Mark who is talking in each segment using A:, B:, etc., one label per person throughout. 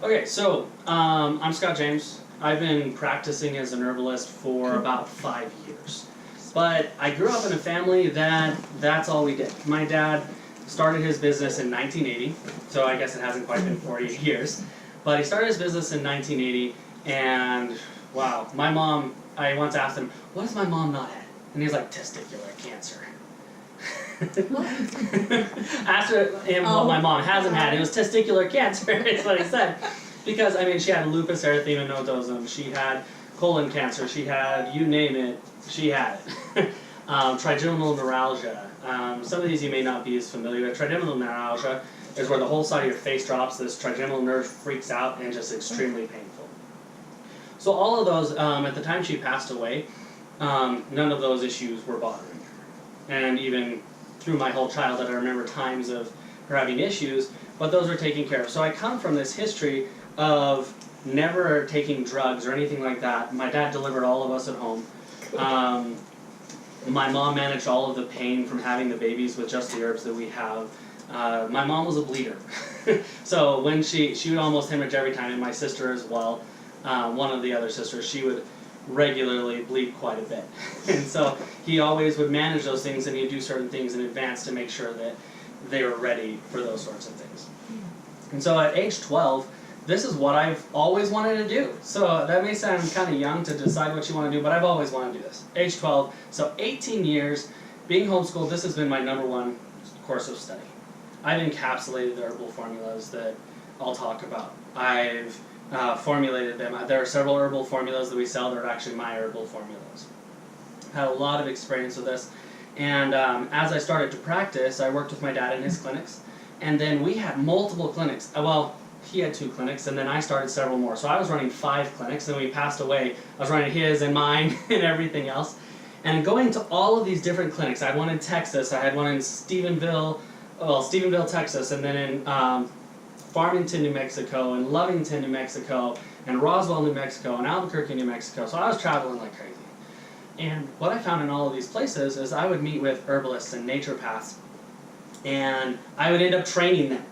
A: Okay, so I'm Scott James. I've been practicing as an herbalist for about 5 years. But I grew up in a family that's all we did. My dad started his business in 1980, so I guess it hasn't quite been 48 years. But he started his business in 1980, and wow, my mom, I once asked him, what does my mom not have? And he's like, testicular cancer. Asked him what my mom hasn't had. It was testicular cancer, is what he said. Because, I mean, she had lupus erythema nodosum, she had colon cancer, she had, you name it, she had it. Trigeminal neuralgia. Some of these you may not be as familiar with. Trigeminal neuralgia is where the whole side of your face drops, this trigeminal nerve freaks out and just extremely painful. So all of those, at the time she passed away, none of those issues were bothering her. And even through my whole childhood, I remember times of her having issues, but those were taken care of. So I come from this history of never taking drugs or anything like that. My dad delivered all of us at home. My mom managed all of the pain from having the babies with just the herbs that we have. My mom was a bleeder. So when she would almost hemorrhage every time, and my sister as well, one of the other sisters, she would regularly bleed quite a bit. And so he always would manage those things, and he'd do certain things in advance to make sure that they were ready for those sorts of things. And so at age 12, this is what I've always wanted to do. So that may sound kind of young to decide what you want to do, but I've always wanted to do this. Age 12, so 18 years, being homeschooled, this has been my #1 course of study. I've encapsulated the herbal formulas that I'll talk about. I've formulated them. There are several herbal formulas that we sell that are actually my herbal formulas. Had a lot of experience with this. And as I started to practice, I worked with my dad in his clinics. And then we had multiple clinics. Well, he had 2 clinics, and then I started several more. So I was running 5 clinics, and when he passed away, I was running his and mine and everything else. And going to all of these different clinics, I had one in Texas, I had one in Stephenville, Texas, and then in Farmington, New Mexico, and Lovington, New Mexico, and Roswell, New Mexico, and Albuquerque, New Mexico. So I was traveling like crazy. And what I found in all of these places is I would meet with herbalists and naturopaths, and I would end up training them.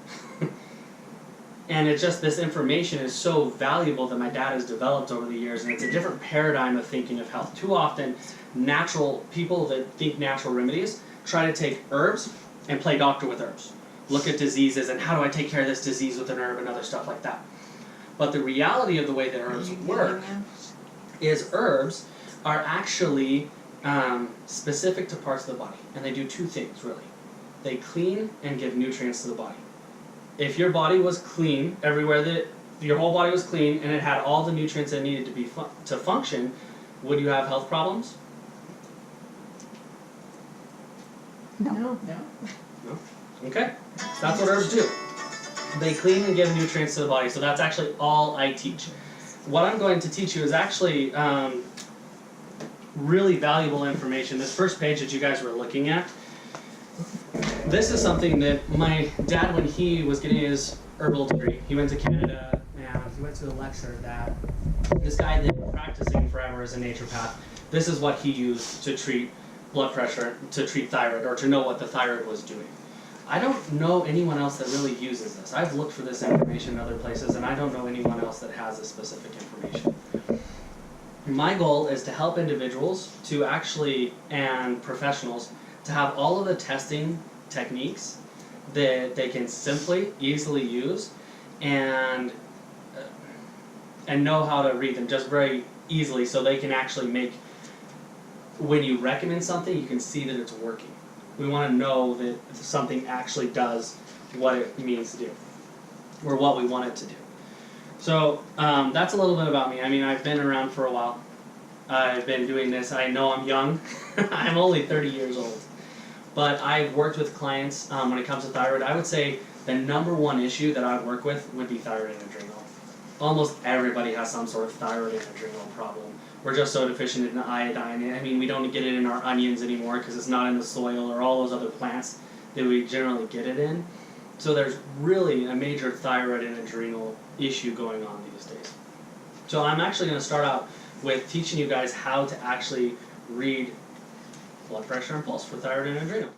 A: And it's just, this information is so valuable that my dad has developed over the years, and it's a different paradigm of thinking of health. Too often, natural people that think natural remedies try to take herbs and play doctor with herbs. Look at diseases and how do I take care of this disease with an herb and other stuff like that. But the reality of the way that herbs work is herbs are actually specific to parts of the body, and they do 2 things really. They clean and give nutrients to the body. If your body was clean, everywhere that your whole body was clean and it had all the nutrients it needed to be to function, would you have health problems?
B: No.
A: No? Okay. That's what herbs do. They clean and give nutrients to the body, so that's actually all I teach. What I'm going to teach you is actually really valuable information. This first page that you guys were looking at, this is something that my dad, when he was getting his herbal degree, he went to Canada and he went to a lecture that this guy that was practicing forever as a naturopath, this is what he used to treat blood pressure, to treat thyroid, or to know what the thyroid was doing. I don't know anyone else that really uses this. I've looked for this information in other places, and I don't know anyone else that has this specific information. My goal is to help individuals to actually, and professionals, to have all of the testing techniques that they can simply, easily use, and know how to read them just very easily, so they can actually make, when you recommend something, you can see that it's working. We want to know that something actually does what it means to do, or what we want it to do. So that's a little bit about me. I mean, I've been around for a while. I've been doing this. I know I'm young. I'm only 30 years old. But I've worked with clients when it comes to thyroid. I would say the #1 issue that I would work with would be thyroid and adrenal. Almost everybody has some sort of thyroid and adrenal problem. We're just so deficient in iodine. I mean, we don't get it in our onions anymore because it's not in the soil or all those other plants that we generally get it in. So there's really a major thyroid and adrenal issue going on these days. So I'm actually going to start out with teaching you guys how to actually read blood pressure and pulse for thyroid and adrenal.